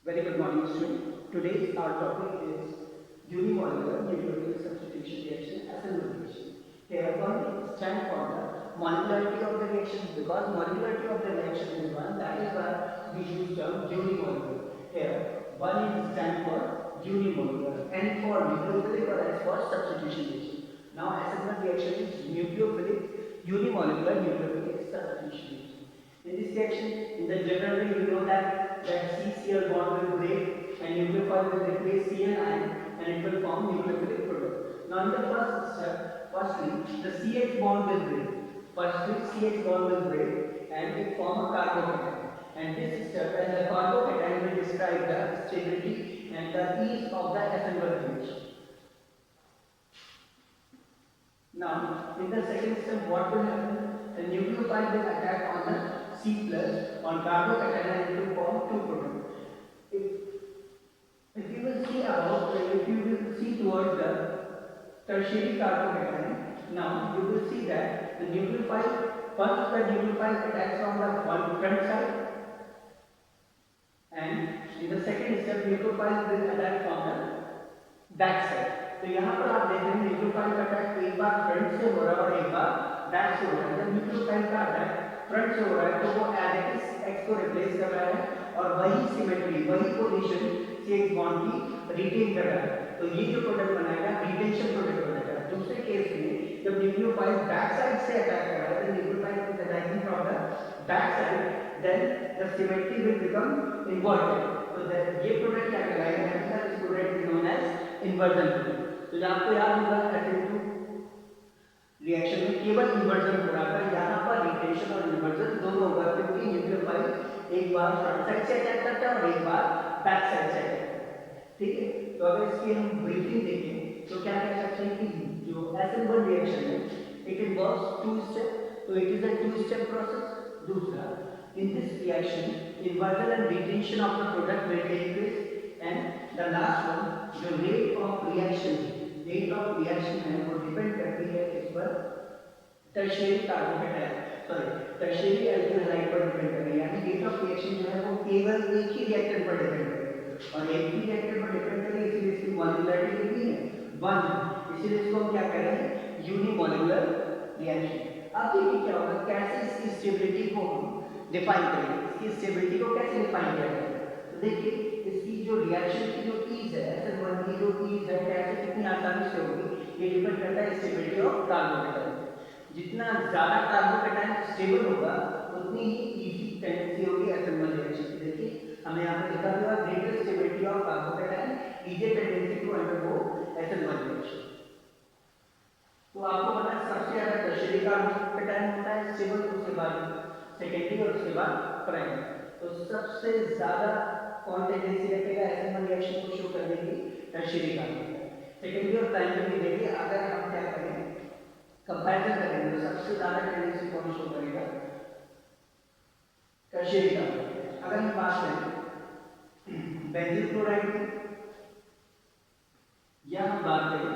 Very good morning, students. Today our topic is unimolecular nucleophilic substitution reaction SN1 reaction. Here one stand for the molecularity of the reaction because molecularity of the reaction is one. That is why we use term unimolecular. Here one is stand for unimolecular and for nucleophilic or S for substitution reaction. Now SN1 reaction is nucleophilic unimolecular nucleophilic substitution reaction. In this reaction, in the general way, we know that CCl bond will break and nucleophile will replace Cl ion and it will form nucleophilic product. Now in the first step, firstly the CH bond will break. Firstly CH bond will break and it form a carbocation. And this step and the carbocation will describe the stability and the ease of the SN1 reaction. Now in the second step, what will happen? The nucleophile will attack on the C plus on carbocation and it will form two products. If you will see towards the tertiary carbocation, now you will see that the nucleophile attacks on the front side, and in the second step nucleophile will attack from the back side. तो यहाँ पर आप देख रहे हैं nucleophile का attack एक बार front से हो रहा है और एक बार बैक से हो रहा है। जब न्यूक्लियोफाइल का अटैक फ्रंट से हो रहा है तो वो एज एक्स को रिप्लेस कर रहा है और वही सिमेट्री वही पोजीशन CH बॉन्ड की रिटेन कर रहा है। तो ये जो प्रोडक्ट बनाएगा रिटेंशन प्रोडक्ट बनाएगा। दूसरे केस में जब न्यूक्लियोफाइल बैक साइड से अटैक कर रहा है, तो nucleophile is attacking from the back side, then the symmetry will become inverted. तो ये प्रोडक्ट क्या कहलाएगा? This product is known as inversion product. तो आपको याद होगा SN2 रिएक्शन में केवल इन्वर्जन हो रहा था, यहाँ पर रिटेंशन और इन्वर्जन दोनों होगा क्योंकि न्यूक्लियोफाइल एक बार फ्रंट साइड से अटैक करता है और एक बार बैक साइड से अटैक करता है। ठीक है, तो अगर इसकी हम ब्रीफिंग देखें तो क्या कह सकते हैं कि जो SN1 रिएक्शन है इट इन्वॉल्व्स टू स्टेप, तो it is a two step process. दूसरा, in this reaction inversion and retention of the product will take place and the last one जो रेट ऑफ रिएक्शन है वो depend करती है इस पर टर्शियरी टर्शियरी एल्किल हैलाइड पर डिपेंड करेगी। यानी रेट ऑफ रिएक्शन जो है वो केवल एक ही रिएक्टेंट पर डिपेंड करेगी और एक ही रिएक्टेंट पर डिपेंड करेगी, इसलिए इसकी मॉलिक्यूलरिटी कितनी है? 1। इसीलिए इसको हम क्या कह रहे हैं? Unimolecular reaction. अब देखिए क्या होगा, कैसे इसकी स्टेबिलिटी को हम डिफाइन करेंगे। इसकी स्टेबिलिटी को कैसे डिफाइन किया जाएगा? तो देखिए इसकी जो रिएक्शन की जो ईज है, SN1 की जो ईज है कैसे कितनी आसानी से होगी, ये डिपेंड करता है स्टेबिलिटी ऑफ कार्बोकेटाइन। जितना ज्यादा कार्बोकेटाइन स्टेबल होगा उतनी ही इजी टेंडेंसी होगी SN1 रिएक्शन की। देखिए हमें यहाँ पे लिखा हुआ है greater stability of carbocation, easy tendency to undergo SN1 reaction. तो आपको पता है सबसे ज्यादा टर्शियरी कार्बोकेटाइन होता है स्टेबल, उसके बाद सेकेंडरी और उसके बाद प्राइमरी। तो सबसे ज्यादा कौन टेंडेंसी रखेगा SN1 रिएक्शन को शो करने की? Tertiary carbocation. सेकेंडरी और प्राइमरी में देखिए अगर हम क्या करें कंपैरिजन करेंगे तो सबसे ज्यादा टेंडेंसी कौन शो करेगा? Tertiary carbocation. अगर हम बात करें बेंजील क्लोराइड या हम बात करें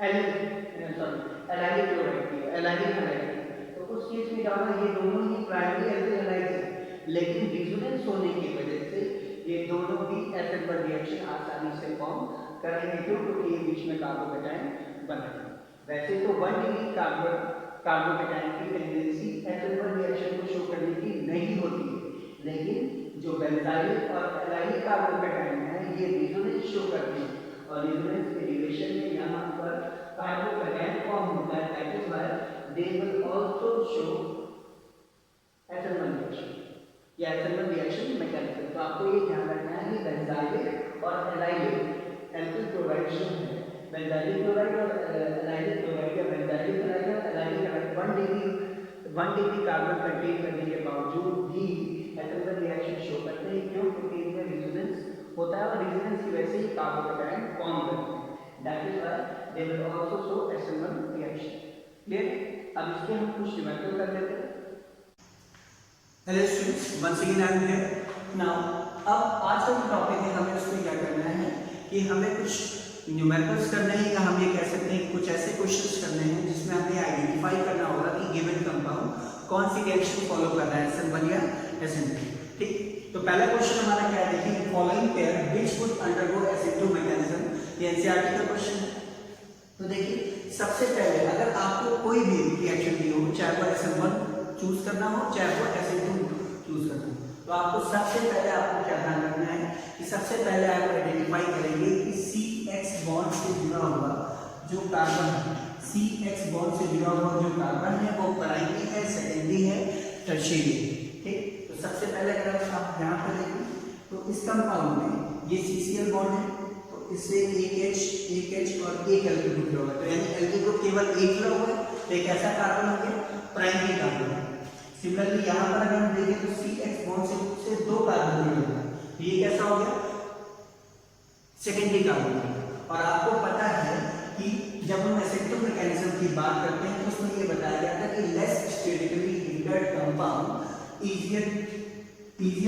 एलाइलिक क्लोराइड की, एलाइलिक हैलाइड की, तो उस केस में क्या होगा, ये दोनों ही प्राइमरी एल्किल हैलाइड्स हैं, लेकिन रेजोनेंस होने की वजह से ये दोनों भी SN1 रिएक्शन आसानी से फॉर्म करेंगे क्योंकि ये बीच में कार्बोकेटाइन बनेगा। वैसे तो 1 डिग्री कार्बोकेटाइन की टेंडेंसी SN1 रिएक्शन को शो करने की नहीं होती है, लेकिन जो बेंजाइल और एलाइलिक कार्बोकेटाइन है ये रेजोनेंस शो करते हैं और रेजोनेंस के ड्यूरेशन में यहाँ पर कार्बोकेटाइन फॉर्म होता है, that is why they will also show SN1 reaction या SN1 रिएक्शन मैकेनिज्म। तो आपको ये ध्यान रखना है कि बेंजाइलिक और एलाइलिक एल्किल क्लोराइड जो है, बेंजाइलिक क्लोराइड और एलाइलिक क्लोराइड या बेंजाइलिक क्लोराइड और allylic chloride 1 degree carbon contain करने के बावजूद भी SN1 रिएक्शन शो करते हैं। क्यों? क्योंकि इनमें रेजोनेंस होता है और रेजोनेंस की वजह से ही कार्बोकेटाइन फॉर्म करते हैं, that is why they will also show SN1 reaction. Clear? अब इसके हम कुछ न्यूमेरिकल कर लेते हैं। Hello students, once again I am here now. अब आज का जो टॉपिक है हमें उसमें क्या करना है कि हमें कुछ न्यूमेरिकल्स करने हैं या हम ये कह सकते हैं कि कुछ ऐसे क्वेश्चंस करने हैं जिसमें हमें आइडेंटिफाई करना होगा कि गिवन कंपाउंड कौन सी रिएक्शन फॉलो कर रहा है, SN1 या SN2। ठीक, तो पहला क्वेश्चन हमारा क्या है, देखिए following pair which would undergo SN2 mechanism, ये एनसीईआरटी का क्वेश्चन है। तो देखिए सबसे पहले अगर आपको कोई भी रिएक्शन दी हो, चाहे वो SN1 चूज करना हो चाहे वो SN2 चूज करना हो, तो आपको सबसे पहले आपको क्या ध्यान रखना है कि सबसे पहले आप आइडेंटिफाई करेंगे कि CX बॉन्ड से जुड़ा हुआ जो कार्बन है, CX बॉन्ड से जुड़ा हुआ जो कार्बन है वो प्राइमरी है, सेकेंडरी है, टर्शियरी है। ठीक, तो सबसे पहले अगर आप यहाँ पर देखें तो इस कंपाउंड में ये CCl बॉन्ड है, तो इससे एक H और एक एल्किल ग्रुप जुड़ा हुआ है, तो यानी एल्किल ग्रुप केवल एक जुड़ा हुआ है, तो एक ऐसा कार्बन हो गया प्राइमरी कार्बन है। सिमिलरली यहाँ पर अगर हम देखें तो CX बॉन्ड से दो कार्बन जुड़े हुए हैं, तो ये कैसा हो गया सेकेंडरी कार्बन। और आपको पता है कि जब हम SN2 मैकेनिज्म की बात करते हैं तो उसमें ये बताया गया था कि less statically hindered compound easier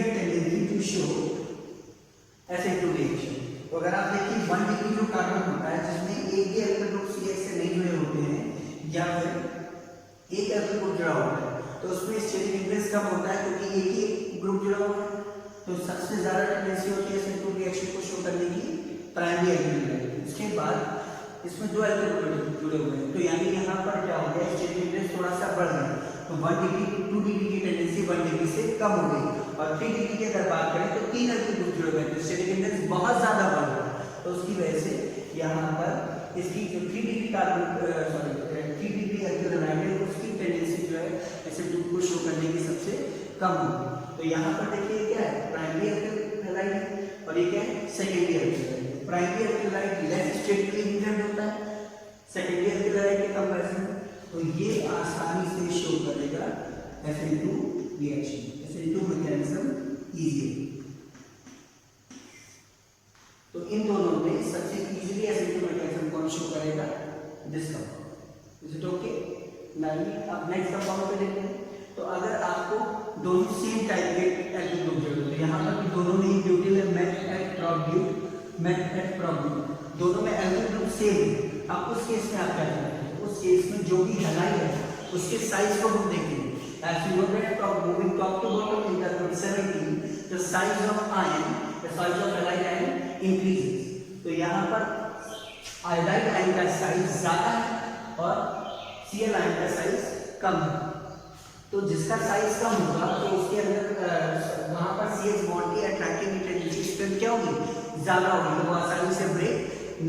tendency to show SN2 reaction. तो अगर आप देखिए 1 डिग्री जो कार्बन होता है जिसमें एक भी एल्किल ग्रुप CX से नहीं जुड़े होते हैं या फिर एक एल्किल ग्रुप जुड़ा होता है, तो उसमें स्टेटिक हिंड्रेंस कम होता है क्योंकि एक ही ग्रुप जुड़ा हुआ है, तो सबसे ज्यादा टेंडेंसी होती है SN2 रिएक्शन को शो करने की प्राइमरी एल्किल। उसके बाद इसमें दो एल्किल ग्रुप जुड़े हुए हैं, तो यानी यहाँ पर क्या हो गया स्टेटिक हिंड्रेंस थोड़ा सा बढ़ गया, तो 1 डिग्री 2 डिग्री की टेंडेंसी 1 डिग्री से कम हो गई, और 3 डिग्री की अगर बात करें तो 3 एल्किल ग्रुप जुड़े हुए हैं, तो स्टेटिक हिंड्रेंस बहुत ज्यादा बढ़ गया, तो उसकी वजह से यहाँ पर इसकी जो 3 degree carbon 3 degree alkyl halide है उसकी टेंडेंसी जो है SN2 को शो करने की सबसे कम होगी। तो यहाँ पर देखिए क्या है प्राइमरी एल्किल हैलाइड है और ये क्या है secondary alkyl halide. Primary alkyl halide less statically hindered होता है सेकेंडरी एल्किल हैलाइड के कंपैरिजन में, तो ये आसानी से शो करेगा SN2 reaction, SN2 mechanism easy. तो इन दोनों में सबसे इजीली SN2 मैकेनिज्म कौन शो करेगा, this compound. Is it okay? अब नेक्स्ट कंपाउंड पे देखते हैं। तो अगर आपको दोनों सेम टाइप के एल्किल ग्रुप जुड़े हैं, यहाँ पर भी दोनों में ही ब्यूटिल है, मेथ एट प्रोब्यूट, दोनों में एल्किल ग्रुप सेम है। अब उस केस में आप क्या करेंगे, उस केस में जो भी हैलाइड है उसके साइज को हम देखेंगे। As you know that moving top to bottom in the 17, the size of ion, the size of halide ion increases. तो यहाँ पर आयोडाइड आयन का साइज ज्यादा है और Cl आयन का साइज कम है। तो जिसका साइज कम होगा तो उसके अंदर वहाँ पर CH बॉन्ड की अट्रैक्टिव टेंडेंसी स्ट्रेंथ क्या होगी, ज्यादा होगी, तो वो आसानी से ब्रेक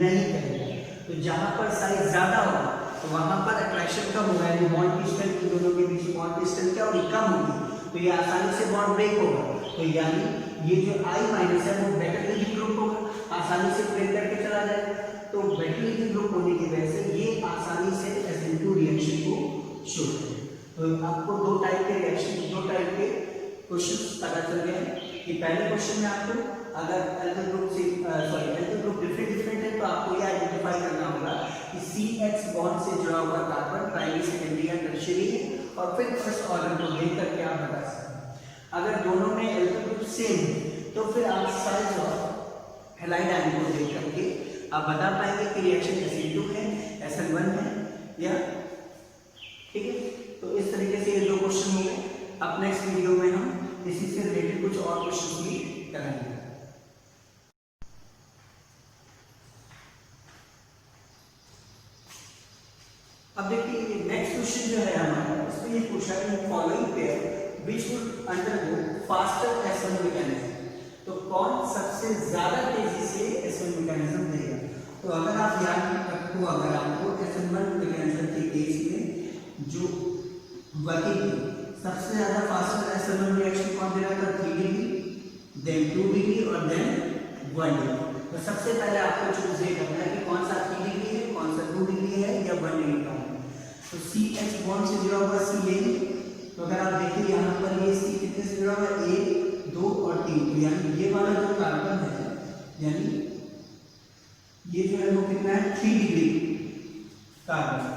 नहीं करेगा। तो जहाँ पर साइज ज्यादा होगा तो वहाँ पर अट्रैक्शन कम होगा, यानी बॉन्ड की स्ट्रेंथ इन दोनों के बीच बॉन्ड की स्ट्रेंथ क्या होगी, कम होगी, तो ये आसानी से बॉन्ड ब्रेक होगा। तो यानी ये जो I माइनस है वो बेटर लिविंग ग्रुप होगा, आसानी से ब्रेक करके चला जाएगा। तो बेटर लिविंग ग्रुप होने की वजह से ये आसानी से SN2 रिएक्शन को शो करेगा। तो आपको दो टाइप के क्वेश्चन पता चल गए हैं कि पहले क्वेश्चन में आपको अगर एल्किल ग्रुप डिफरेंट है तो आपको ये आइडेंटिफाई करना होगा कि CH बॉन्ड से जुड़ा हुआ कार्बन प्राइमरी सेकेंडरी या टर्शियरी है, और फिर फर्स्ट ऑर्डर को देख करके आप बता सकते हैं। अगर दोनों में एल्किल ग्रुप सेम है तो फिर आप साइज ऑफ हैलाइड आयन को देख करके आप बता पाएंगे कि रिएक्शन SN2 है, SN1 है या, ठीक है। तो इस तरीके से ये दो क्वेश्चन हो गए। अब नेक्स्ट वीडियो में हम इसी से रिलेटेड कुछ और क्वेश्चन भी करेंगे। अब देखिए नेक्स्ट क्वेश्चन जो है हमारा, इसमें ये पूछा है following pair which would undergo faster S1 mechanism, तो कौन सबसे ज्यादा तेजी से S1 मैकेनिज्म देगा। तो अगर आप याद रखो, अगर आपको SN1 मैकेनिज्म के केस में जो वर्किंग सबसे ज्यादा फास्टर SN1 रिएक्शन कौन दे रहा था, 3 डिग्री, देन 2 डिग्री और देन 1 डिग्री। तो सबसे पहले आपको चूज ये करना है कि कौन सा 3 डिग्री है, कौन सा 2 डिग्री है या 1 डिग्री का है। तो CH बॉन्ड से जुड़ा हुआ C लेंगे, तो अगर आप देखिए यहाँ पर ये C कितने से जुड़ा हुआ है, 1 2 और 3, तो यानी ये वाला जो कार्बन है, यानी ये जो है वो कितना है 3 डिग्री कार्बन।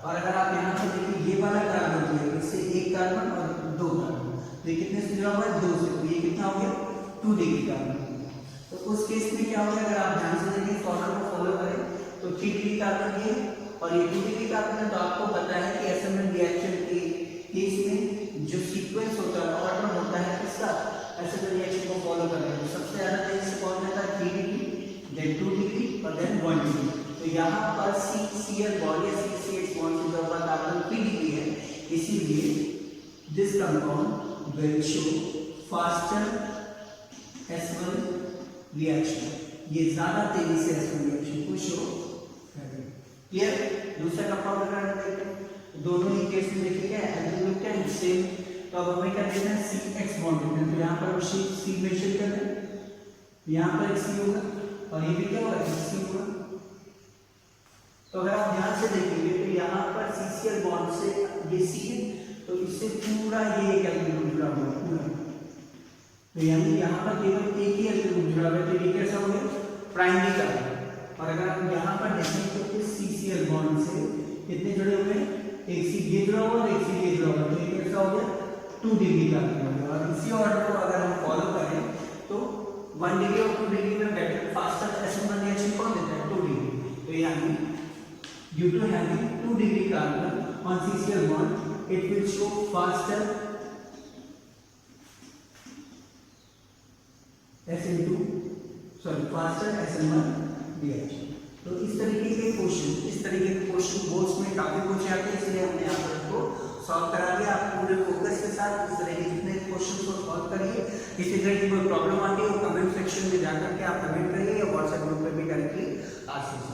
और अगर आप यहाँ पर देखिए ये वाला कार्बन जो है इससे एक कार्बन और 2 कार्बन, तो ये कितने से जुड़ा हुआ है, 2 से, तो ये कितना हो गया 2 डिग्री कार्बन। तो उस केस में क्या होगा, अगर आप ध्यान से देखिए ऑर्डर को फॉलो करें तो 3 डिग्री कार्बन ये और ये 2 डिग्री कार्बन है, तो आपको पता है कि SN1 रिएक्शन के केस में जो सीक्वेंस होता है, ऑर्डर होता है, इसका SN1 रिएक्शन को देन 1 डिग्री। तो यहाँ पर CCl बॉन्ड या CCH बॉन्ड से जो तापमान 3 डिग्री है, इसीलिए this compound will show faster S1 reaction, ये ज्यादा तेजी से S1 रिएक्शन को शो करेगा। क्लियर? दूसरा कंपाउंड अगर देखते हैं, दोनों ही केस में देखेंगे एल्केन एंड सेम, तो अब हमें क्या देना है, CX बॉन्ड देना है। तो यहाँ पर C मेंशन कर दें, यहाँ पर एक C होगा और ये भी क्या होगा, C होगा। तो अगर आप ध्यान से देखेंगे तो यहाँ पर CCl बॉन्ड से ये C है, तो इससे पूरा ये एक एल्केन ग्रुप जुड़ा हुआ है पूरा। तो यानी यहाँ पर केवल एक ही एल्केन ग्रुप जुड़ा हुआ है, तो ये कैसा हो गया, प्राइमरी कार्बन। और अगर आप यहाँ पर देखें तो इस CCl बॉन्ड से कितने जुड़े हुए हैं, एक C ये जुड़ा हुआ और एक C ये जुड़ा हुआ, तो ये कैसा हो गया, 2 डिग्री का कार्बन। और इसी ऑर्डर को अगर हम फॉलो करें तो 1 डिग्री और 2 डिग्री में बेटर फास्टर S1 रिएक्शन कौन देता है, 2 डिग्री। तो यानी due to having 2 degree carbon on CCl bond, it will show faster faster SN1 reaction। तो इस तरीके के क्वेश्चन बोर्ड्स में काफी पूछे जाते हैं, इसलिए हमने यहाँ पर इसको सॉल्व करा दिया। आप पूरे फोकस के साथ इस तरह के जितने क्वेश्चन को सॉल्व करिए। इसी तरह की कोई प्रॉब्लम आती है वो कमेंट सेक्शन में जाकर के आप कमेंट करिए या व्हाट्सएप ग्रुप पे भी डायरेक्टली आस्क कीजिए।